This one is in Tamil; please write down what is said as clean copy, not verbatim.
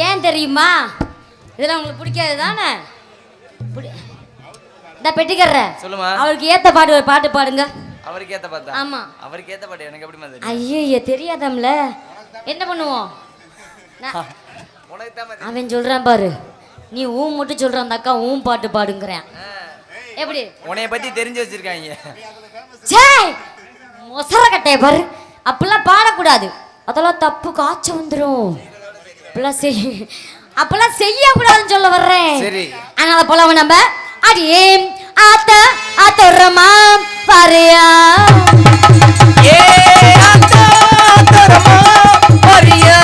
ஏன் தெரியுமா? இதெல்லாம் உங்களுக்கு பிடிக்காது தானே? இந்த பெட்டிக்கற சொல்லுமா. அவருக்கு ஏத்த பாட்டு ஒரு பாட்டு பாடுங்க. அவருக்கு ஏத்த பாட்டா? ஆமா. அவருக்கு ஏத்த பாட்டு எனக்கு எப்படி தெரியும்? ஐயே தெரியாதம்ல. என்ன பண்ணுவோம்? அவன் சொல்றான் பாரு, நீ ஊம் மட்டும் சொல்ற, அந்த அக்கா ஊம் பாட்டு பாடுங்கறேன். எப்படி? உன்னைய பத்தி தெரிஞ்சு வச்சிருக்காங்க. ஜெய் மொசர கட்டைய பாரு. அப்பெல்லாம் பாடக்கூடாது, அதெல்லாம் தப்பு, காய்ச்ச வந்துடும். அப்பெல்லாம் செய்யக்கூடாதுன்னு சொல்ல வர்றேன். சரி, அதனால போலாம் நம்ம. அடியே ஆத்த ஆத்தரமா பாரியா, ஏ ஆத்த ஆத்தரமா பாரியா.